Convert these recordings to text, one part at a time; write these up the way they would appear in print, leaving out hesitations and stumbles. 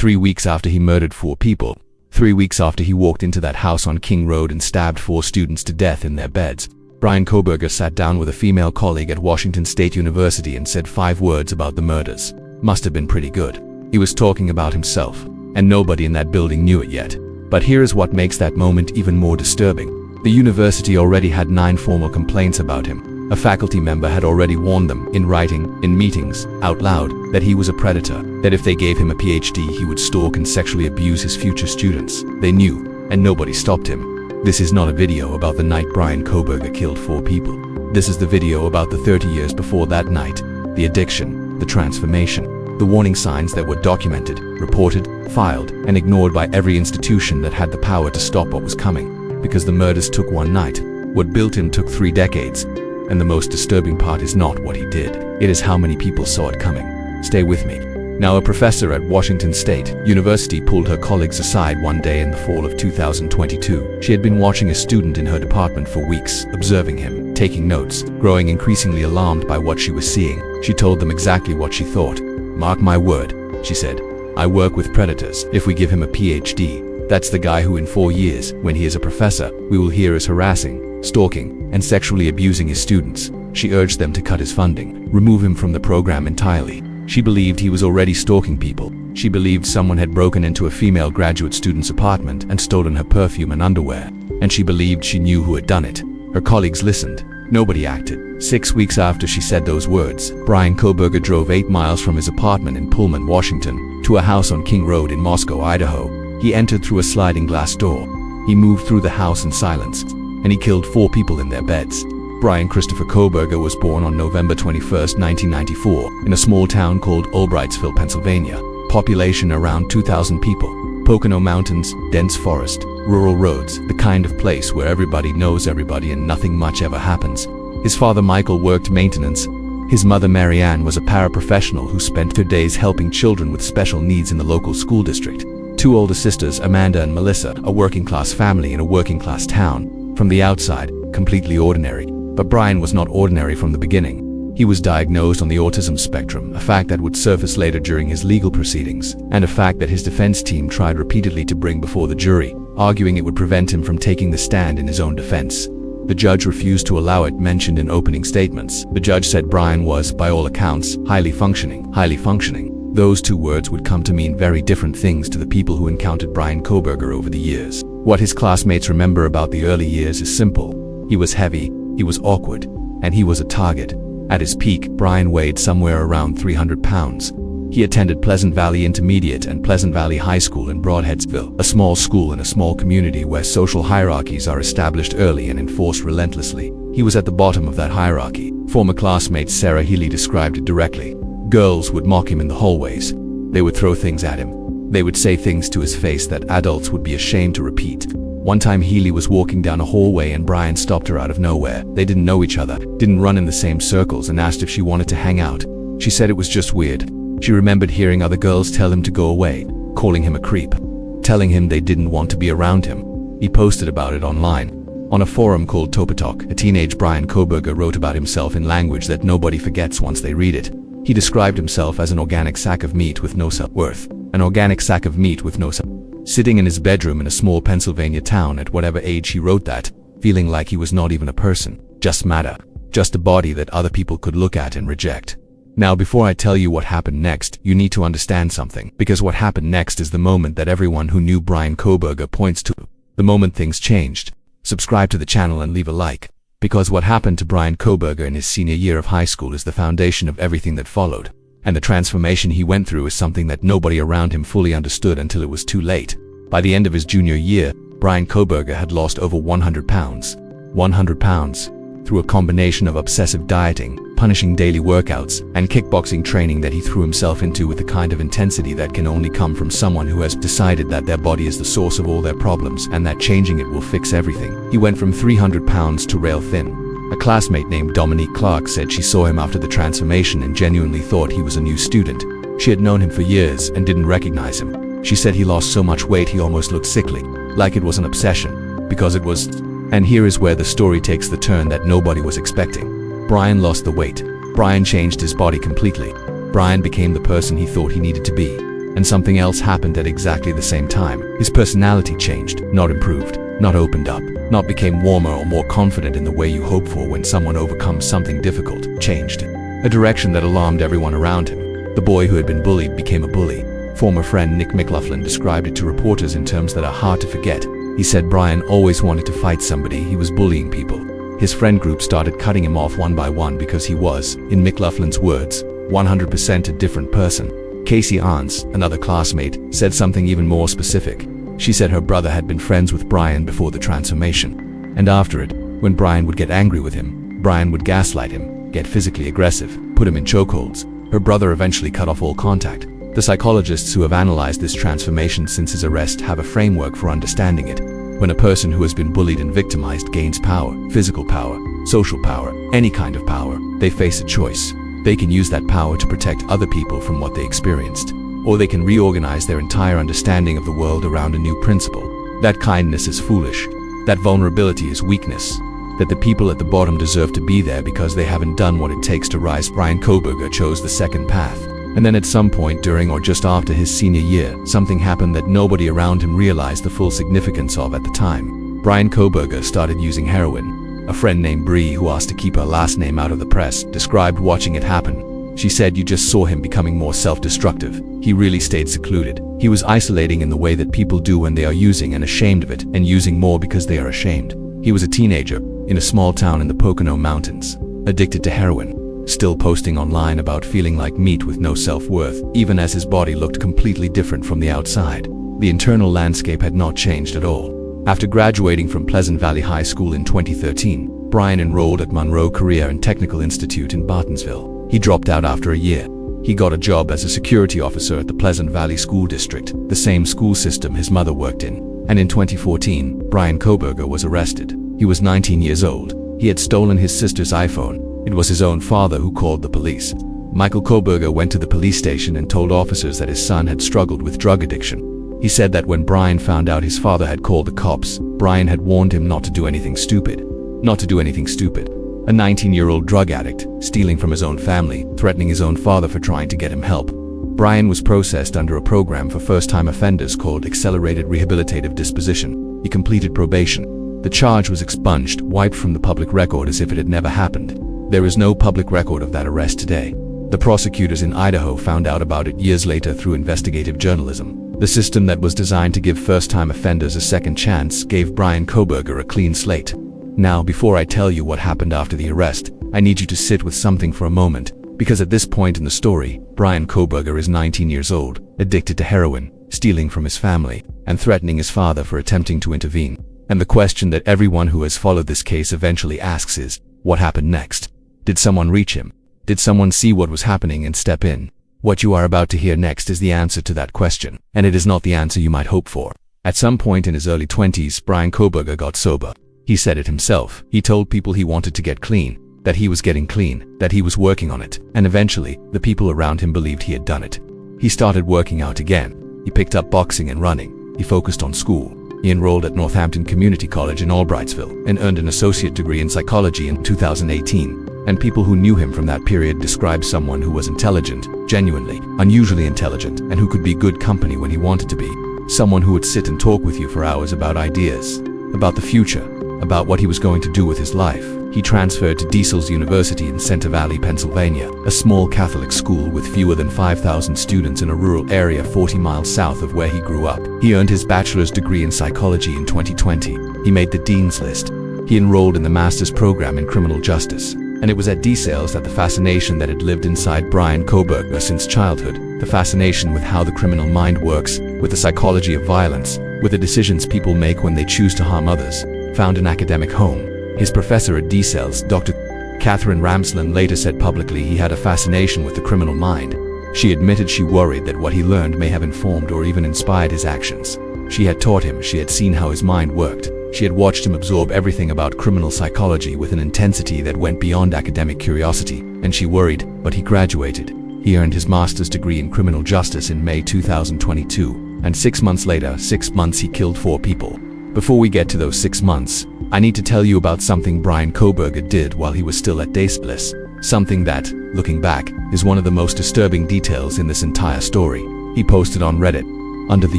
3 weeks after he murdered 4 people. 3 weeks after he walked into that house on King Road and stabbed 4 students to death in their beds. Bryan Kohberger sat down with a female colleague at Washington State University and said 5 words about the murders. Must have been pretty good. He was talking about himself, and nobody in that building knew it yet. But here is what makes that moment even more disturbing. The university already had 9 formal complaints about him. A faculty member had already warned them, in writing, in meetings, out loud, that he was a predator, that if they gave him a PhD he would stalk and sexually abuse his future students. They knew, and nobody stopped him. This is not a video about the night Bryan Kohberger killed 4 people. This is the video about the 30 years before that night, the addiction, the transformation, the warning signs that were documented, reported, filed, and ignored by every institution that had the power to stop what was coming. Because the murders took one night. What built him took 3 decades. And the most disturbing part is not what he did. It is how many people saw it coming. Stay with me. Now, a professor at Washington State University pulled her colleagues aside one day in the fall of 2022. She had been watching a student in her department for weeks, observing him, taking notes, growing increasingly alarmed by what she was seeing. She told them exactly what she thought. "Mark my word," she said. "I work with predators. If we give him a PhD, that's the guy who in 4 years, when he is a professor, we will hear is harassing, stalking, and sexually abusing his students." She urged them to cut his funding, remove him from the program entirely. She believed he was already stalking people. She believed someone had broken into a female graduate student's apartment and stolen her perfume and underwear. And she believed she knew who had done it. Her colleagues listened. Nobody acted. 6 weeks after she said those words, Bryan Kohberger drove 8 miles from his apartment in Pullman, Washington, to a house on King Road in Moscow, Idaho. He entered through a sliding glass door. He moved through the house in silence, and he killed 4 people in their beds. Bryan Christopher Kohberger was born on November 21, 1994, in a small town called Albrightsville, Pennsylvania. Population around 2,000 people. Pocono Mountains, dense forest, rural roads, the kind of place where everybody knows everybody and nothing much ever happens. His father Michael worked maintenance. His mother Marianne was a paraprofessional who spent her days helping children with special needs in the local school district. 2 older sisters, Amanda and Melissa, a working-class family in a working-class town. From the outside, completely ordinary. But Bryan was not ordinary from the beginning. He was diagnosed on the autism spectrum, a fact that would surface later during his legal proceedings, and a fact that his defense team tried repeatedly to bring before the jury, arguing it would prevent him from taking the stand in his own defense. The judge refused to allow it mentioned in opening statements. The judge said Bryan was, by all accounts, highly functioning. Highly functioning. Those 2 words would come to mean very different things to the people who encountered Bryan Kohberger over the years. What his classmates remember about the early years is simple. He was heavy, he was awkward, and he was a target. At his peak, Bryan weighed somewhere around 300 pounds. He attended Pleasant Valley Intermediate and Pleasant Valley High School in Broadheadsville, a small school in a small community where social hierarchies are established early and enforced relentlessly. He was at the bottom of that hierarchy. Former classmate Sarah Healy described it directly. Girls would mock him in the hallways. They would throw things at him. They would say things to his face that adults would be ashamed to repeat. One time Healy was walking down a hallway and Bryan stopped her out of nowhere. They didn't know each other, didn't run in the same circles, and asked if she wanted to hang out. She said it was just weird. She remembered hearing other girls tell him to go away, calling him a creep, telling him they didn't want to be around him. He posted about it online. On a forum called Topatalk, a teenage Bryan Kohberger wrote about himself in language that nobody forgets once they read it. He described himself as an organic sack of meat with no self-worth. An organic sack of meat with no self-worth. Sitting in his bedroom in a small Pennsylvania town at whatever age he wrote that, feeling like he was not even a person, just matter, just a body that other people could look at and reject. Now, before I tell you what happened next, you need to understand something, because what happened next is the moment that everyone who knew Bryan Kohberger points to. The moment things changed. Subscribe to the channel and leave a like, because what happened to Bryan Kohberger in his senior year of high school is the foundation of everything that followed. And the transformation he went through is something that nobody around him fully understood until it was too late. By the end of his junior year, Bryan Kohberger had lost over 100 pounds. 100 pounds. Through a combination of obsessive dieting, punishing daily workouts, and kickboxing training that he threw himself into with the kind of intensity that can only come from someone who has decided that their body is the source of all their problems and that changing it will fix everything. He went from 300 pounds to rail thin. A classmate named Dominique Clark said she saw him after the transformation and genuinely thought he was a new student. She had known him for years and didn't recognize him. She said he lost so much weight he almost looked sickly, like it was an obsession, because it was. And here is where the story takes the turn that nobody was expecting. Bryan lost the weight. Bryan changed his body completely. Bryan became the person he thought he needed to be. And something else happened at exactly the same time. His personality changed, not improved, not opened up, not became warmer or more confident in the way you hope for when someone overcomes something difficult. Changed. A direction that alarmed everyone around him. The boy who had been bullied became a bully. Former friend Nick McLaughlin described it to reporters in terms that are hard to forget. He said Bryan always wanted to fight somebody. He was bullying people. His friend group started cutting him off one by one because he was, in McLaughlin's words, 100% a different person. Casey Arns, another classmate, said something even more specific. She said her brother had been friends with Bryan before the transformation. And after it, when Bryan would get angry with him, Bryan would gaslight him, get physically aggressive, put him in chokeholds. Her brother eventually cut off all contact. The psychologists who have analyzed this transformation since his arrest have a framework for understanding it. When a person who has been bullied and victimized gains power, physical power, social power, any kind of power, they face a choice. They can use that power to protect other people from what they experienced, or they can reorganize their entire understanding of the world around a new principle. That kindness is foolish. That vulnerability is weakness. That the people at the bottom deserve to be there because they haven't done what it takes to rise. Bryan Kohberger chose the second path. And then at some point during or just after his senior year, something happened that nobody around him realized the full significance of at the time. Bryan Kohberger started using heroin. A friend named Bree, who asked to keep her last name out of the press, described watching it happen. She said you just saw him becoming more self-destructive. He really stayed secluded. He was isolating in the way that people do when they are using and ashamed of it, and using more because they are ashamed. He was a teenager, in a small town in the Pocono Mountains, addicted to heroin, still posting online about feeling like meat with no self-worth, even as his body looked completely different from the outside. The internal landscape had not changed at all. After graduating from Pleasant Valley High School in 2013, Bryan enrolled at Monroe Career and Technical Institute in Bartonsville. He dropped out after a year. He got a job as a security officer at the Pleasant Valley School District, the same school system his mother worked in. And in 2014, Bryan Kohberger was arrested. He was 19 years old. He had stolen his sister's iPhone. It was his own father who called the police. Michael Kohberger went to the police station and told officers that his son had struggled with drug addiction. He said that when Bryan found out his father had called the cops, Bryan had warned him not to do anything stupid. Not to do anything stupid. A 19-year-old drug addict, stealing from his own family, threatening his own father for trying to get him help. Bryan was processed under a program for first-time offenders called Accelerated Rehabilitative Disposition. He completed probation. The charge was expunged, wiped from the public record as if it had never happened. There is no public record of that arrest today. The prosecutors in Idaho found out about it years later through investigative journalism. The system that was designed to give first-time offenders a second chance gave Bryan Kohberger a clean slate. Now, before I tell you what happened after the arrest, I need you to sit with something for a moment, because at this point in the story, Bryan Kohberger is 19 years old, addicted to heroin, stealing from his family, and threatening his father for attempting to intervene. And the question that everyone who has followed this case eventually asks is, what happened next? Did someone reach him? Did someone see what was happening and step in? What you are about to hear next is the answer to that question, and it is not the answer you might hope for. At some point in his early 20s, Bryan Kohberger got sober. He said it himself. He told people he wanted to get clean, that he was getting clean, that he was working on it, and eventually, the people around him believed he had done it. He started working out again. He picked up boxing and running. He focused on school. He enrolled at Northampton Community College in Albrightsville and earned an associate degree in psychology in 2018. And people who knew him from that period described someone who was intelligent, genuinely, unusually intelligent, and who could be good company when he wanted to be. Someone who would sit and talk with you for hours about ideas, about the future, about what he was going to do with his life. He transferred to Diesel's University in Center Valley, Pennsylvania, a small Catholic school with fewer than 5,000 students in a rural area 40 miles south of where he grew up. He earned his bachelor's degree in psychology in 2020. He made the dean's list. He enrolled in the master's program in criminal justice. And it was at DSales that the fascination that had lived inside Bryan Kohberger since childhood, the fascination with how the criminal mind works, with the psychology of violence, with the decisions people make when they choose to harm others, found an academic home. His professor at DSales, Dr. Catherine Ramsland, later said publicly he had a fascination with the criminal mind. She admitted she worried that what he learned may have informed or even inspired his actions. She had taught him, she had seen how his mind worked. She had watched him absorb everything about criminal psychology with an intensity that went beyond academic curiosity, and she worried, but he graduated. He earned his master's degree in criminal justice in May 2022, and 6 months later, 6 months he killed 4 people. Before we get to those 6 months, I need to tell you about something Bryan Kohberger did while he was still at DSales. Something that, looking back, is one of the most disturbing details in this entire story. He posted on Reddit. Under the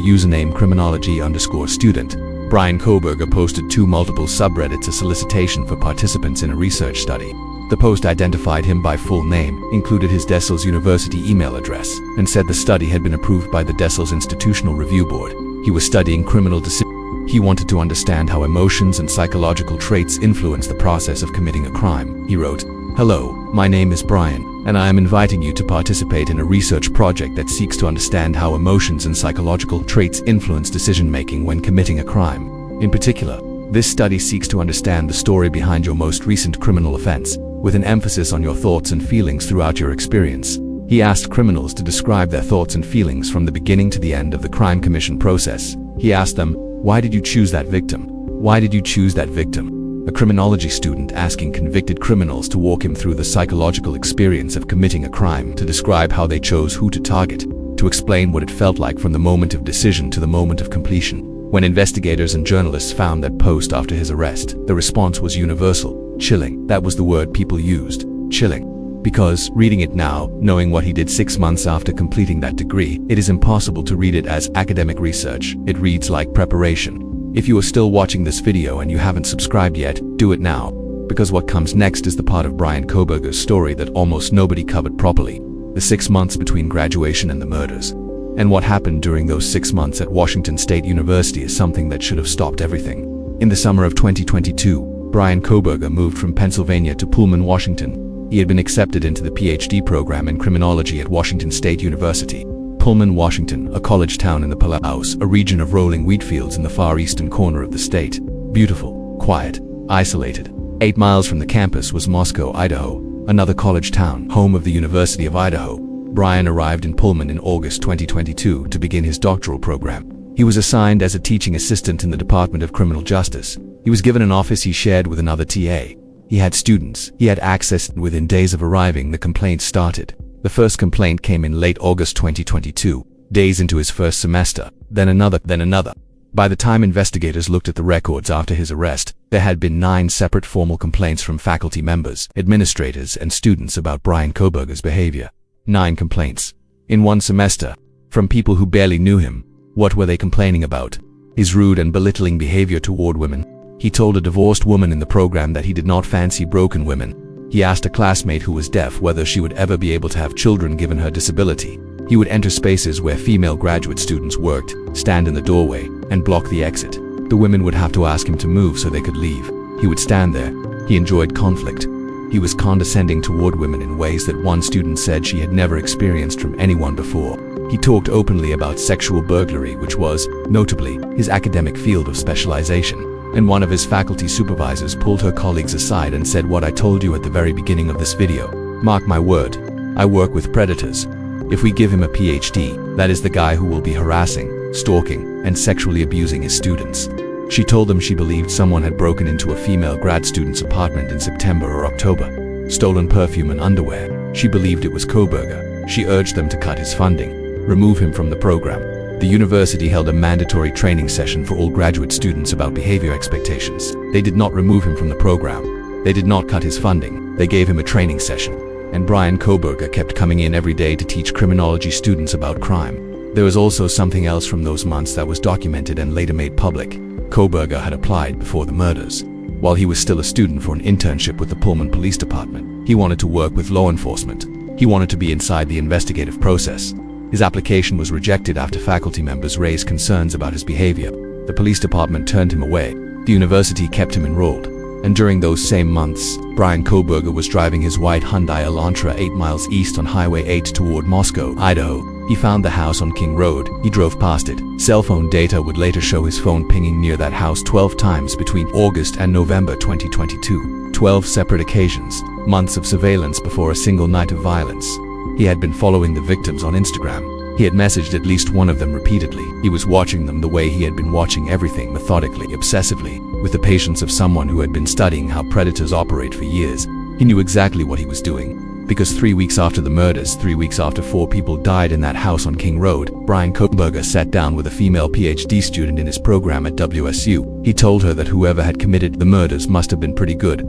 username criminology_student, Bryan Kohberger posted to multiple subreddits a solicitation for participants in a research study. The post identified him by full name, included his Dessels University email address, and said the study had been approved by the Dessels Institutional Review Board. He was studying criminal decision. He wanted to understand how emotions and psychological traits influence the process of committing a crime. He wrote, "Hello, my name is Bryan, and I am inviting you to participate in a research project that seeks to understand how emotions and psychological traits influence decision-making when committing a crime. In particular, this study seeks to understand the story behind your most recent criminal offense, with an emphasis on your thoughts and feelings throughout your experience." He asked criminals to describe their thoughts and feelings from the beginning to the end of the crime commission process. He asked them, "Why did you choose that victim? Why did you choose that victim?" A criminology student asking convicted criminals to walk him through the psychological experience of committing a crime, to describe how they chose who to target, to explain what it felt like from the moment of decision to the moment of completion. When investigators and journalists found that post after his arrest, the response was universal. Chilling. That was the word people used. Chilling. Because, reading it now, knowing what he did 6 months after completing that degree, it is impossible to read it as academic research. It reads like preparation. If you are still watching this video and you haven't subscribed yet, do it now. Because what comes next is the part of Bryan Kohberger's story that almost nobody covered properly. The 6 months between graduation and the murders. And what happened during those 6 months at Washington State University is something that should have stopped everything. In the summer of 2022, Bryan Kohberger moved from Pennsylvania to Pullman, Washington. He had been accepted into the PhD program in criminology at Washington State University. Pullman, Washington, a college town in the Palouse, a region of rolling wheat fields in the far eastern corner of the state. Beautiful, quiet, isolated. 8 miles from the campus was Moscow, Idaho, another college town, home of the University of Idaho. Bryan arrived in Pullman in August 2022 to begin his doctoral program. He was assigned as a teaching assistant in the Department of Criminal Justice. He was given an office he shared with another TA. He had students. He had access. Within days of arriving, the complaints started. The first complaint came in late August 2022, days into his first semester, then another, then another. By the time investigators looked at the records after his arrest, there had been 9 separate formal complaints from faculty members, administrators, and students about Bryan Kohberger's behavior. 9 complaints. In one semester. From people who barely knew him. What were they complaining about? His rude and belittling behavior toward women. He told a divorced woman in the program that he did not fancy broken women. He asked a classmate who was deaf whether she would ever be able to have children given her disability. He would enter spaces where female graduate students worked, stand in the doorway, and block the exit. The women would have to ask him to move so they could leave. He would stand there. He enjoyed conflict. He was condescending toward women in ways that one student said she had never experienced from anyone before. He talked openly about sexual burglary, which was, notably, his academic field of specialization. And one of his faculty supervisors pulled her colleagues aside and said, "What I told you at the very beginning of this video. Mark my word. I work with predators. If we give him a PhD, that is the guy who will be harassing, stalking, and sexually abusing his students." She told them she believed someone had broken into a female grad student's apartment in September or October. Stolen perfume and underwear. She believed it was Kohberger. She urged them to cut his funding, remove him from the program. The university held a mandatory training session for all graduate students about behavior expectations. They did not remove him from the program. They did not cut his funding. They gave him a training session. And Bryan Kohberger kept coming in every day to teach criminology students about crime. There was also something else from those months that was documented and later made public. Kohberger had applied before the murders. While he was still a student for an internship with the Pullman Police Department, he wanted to work with law enforcement. He wanted to be inside the investigative process. His application was rejected after faculty members raised concerns about his behavior. The police department turned him away. The university kept him enrolled. And during those same months, Bryan Kohberger was driving his white Hyundai Elantra 8 miles east on Highway 8 toward Moscow, Idaho. He found the house on King Road. He drove past it. Cell phone data would later show his phone pinging near that house 12 times between August and November 2022. 12 separate occasions. Months of surveillance before a single night of violence. He had been following the victims on Instagram. He had messaged at least one of them repeatedly. He was watching them the way he had been watching everything, methodically, obsessively, with the patience of someone who had been studying how predators operate for years. He knew exactly what he was doing. Because 3 weeks after the murders, 3 weeks after 4 people died in that house on King Road, Bryan Kohberger sat down with a female PhD student in his program at WSU. He told her that whoever had committed the murders must have been pretty good.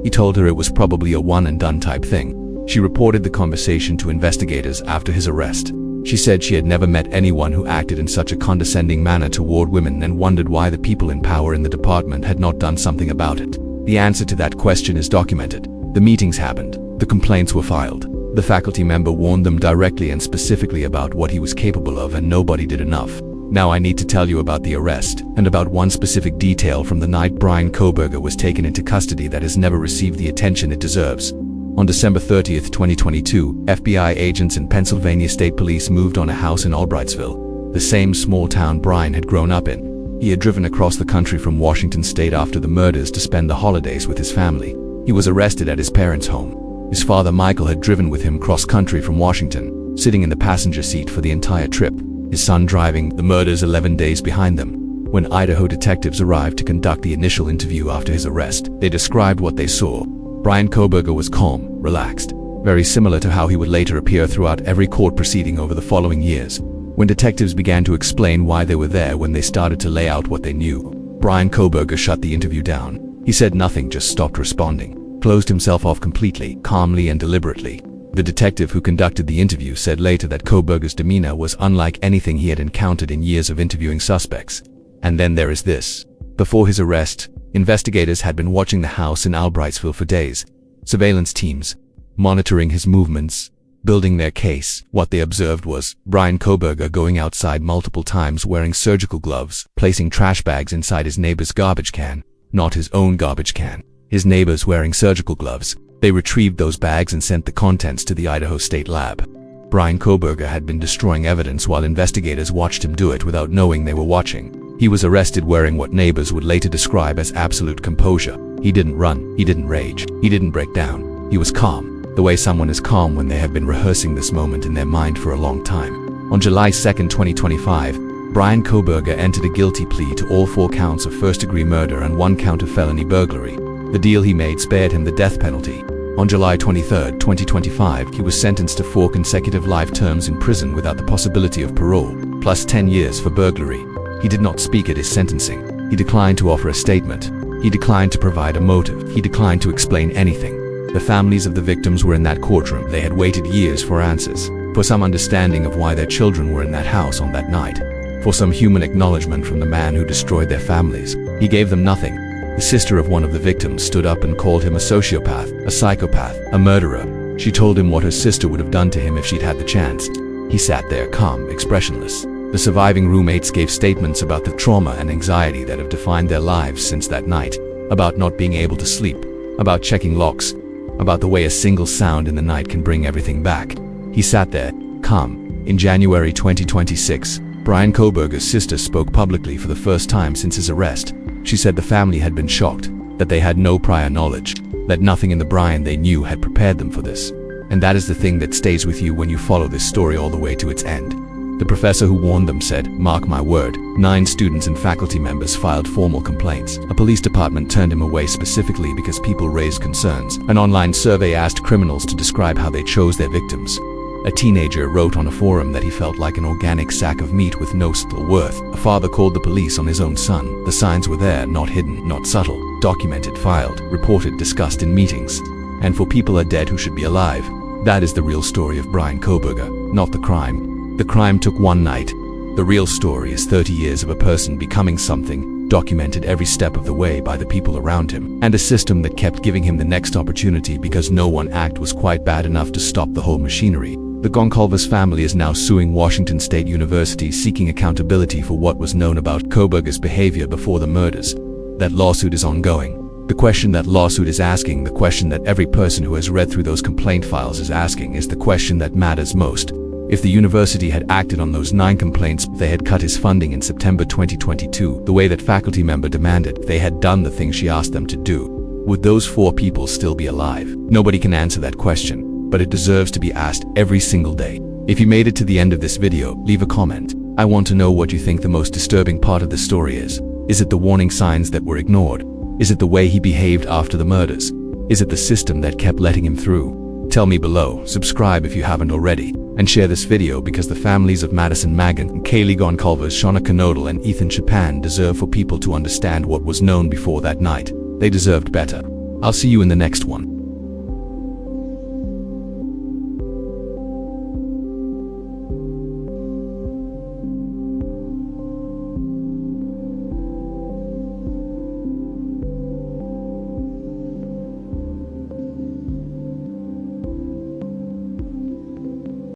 He told her it was probably a one and done type thing. She reported the conversation to investigators after his arrest. She said she had never met anyone who acted in such a condescending manner toward women and wondered why the people in power in the department had not done something about it. The answer to that question is documented. The meetings happened. The complaints were filed. The faculty member warned them directly and specifically about what he was capable of, and nobody did enough. Now I need to tell you about the arrest, and about one specific detail from the night Bryan Kohberger was taken into custody that has never received the attention it deserves. On December 30th, 2022, FBI agents in Pennsylvania State Police moved on a house in Albrightsville, the same small town Bryan had grown up in. He had driven across the country from Washington State after the murders to spend the holidays with his family. He was arrested at his parents' home. His father Michael had driven with him cross-country from Washington, sitting in the passenger seat for the entire trip, his son driving, the murders 11 days behind them. When Idaho detectives arrived to conduct the initial interview after his arrest, they described what they saw. Bryan Kohberger was calm, relaxed, very similar to how he would later appear throughout every court proceeding over the following years. When detectives began to explain why they were there, when they started to lay out what they knew, Bryan Kohberger shut the interview down. He said nothing, just stopped responding, closed himself off completely, calmly and deliberately. The detective who conducted the interview said later that Kohberger's demeanor was unlike anything he had encountered in years of interviewing suspects. And then there is this. Before his arrest, investigators had been watching the house in Albrightsville for days. Surveillance teams, monitoring his movements, building their case. What they observed was Bryan Kohberger going outside multiple times wearing surgical gloves, placing trash bags inside his neighbor's garbage can, not his own garbage can. His neighbors wearing surgical gloves. They retrieved those bags and sent the contents to the Idaho State Lab. Bryan Kohberger had been destroying evidence while investigators watched him do it without knowing they were watching. He was arrested wearing what neighbors would later describe as absolute composure. He didn't run, he didn't rage, he didn't break down. He was calm, the way someone is calm when they have been rehearsing this moment in their mind for a long time. On July 2nd, 2025, Bryan Kohberger entered a guilty plea to all 4 counts of first-degree murder and 1 count of felony burglary. The deal he made spared him the death penalty. On July 23, 2025, he was sentenced to 4 consecutive life terms in prison without the possibility of parole, plus 10 years for burglary. He did not speak at his sentencing. He declined to offer a statement. He declined to provide a motive. He declined to explain anything. The families of the victims were in that courtroom. They had waited years for answers, for some understanding of why their children were in that house on that night, for some human acknowledgement from the man who destroyed their families. He gave them nothing. The sister of one of the victims stood up and called him a sociopath, a psychopath, a murderer. She told him what her sister would have done to him if she'd had the chance. He sat there calm, expressionless. The surviving roommates gave statements about the trauma and anxiety that have defined their lives since that night, about not being able to sleep, about checking locks, about the way a single sound in the night can bring everything back. He sat there, calm. In January 2026, Bryan Kohberger's sister spoke publicly for the first time since his arrest. She said the family had been shocked, that they had no prior knowledge, that nothing in the Bryan they knew had prepared them for this. And that is the thing that stays with you when you follow this story all the way to its end. The professor who warned them said, "Mark my word." 9 students and faculty members filed formal complaints. A police department turned him away specifically because people raised concerns. An online survey asked criminals to describe how they chose their victims. A teenager wrote on a forum that he felt like an organic sack of meat with no subtle worth. A father called the police on his own son. The signs were there, not hidden, not subtle. Documented, filed, reported, discussed in meetings. And for people are dead who should be alive. That is the real story of Bryan Kohberger, not the crime. The crime took one night. The real story is 30 years of a person becoming something, documented every step of the way by the people around him, and a system that kept giving him the next opportunity because no one act was quite bad enough to stop the whole machinery. The Goncalves family is now suing Washington State University, seeking accountability for what was known about Kohberger's behavior before the murders. That lawsuit is ongoing. The question that lawsuit is asking, the question that every person who has read through those complaint files is asking, is the question that matters most. If the university had acted on those 9 complaints, they had cut his funding in September 2022, the way that faculty member demanded, they had done the things she asked them to do, would those 4 people still be alive? Nobody can answer that question, but it deserves to be asked every single day. If you made it to the end of this video, leave a comment. I want to know what you think the most disturbing part of the story is. Is it the warning signs that were ignored? Is it the way he behaved after the murders? Is it the system that kept letting him through? Tell me below, subscribe if you haven't already, and share this video because the families of Madison Magan, Kaylee Goncalves, Shauna Knodel, and Ethan Chapin deserve for people to understand what was known before that night. They deserved better. I'll see you in the next one.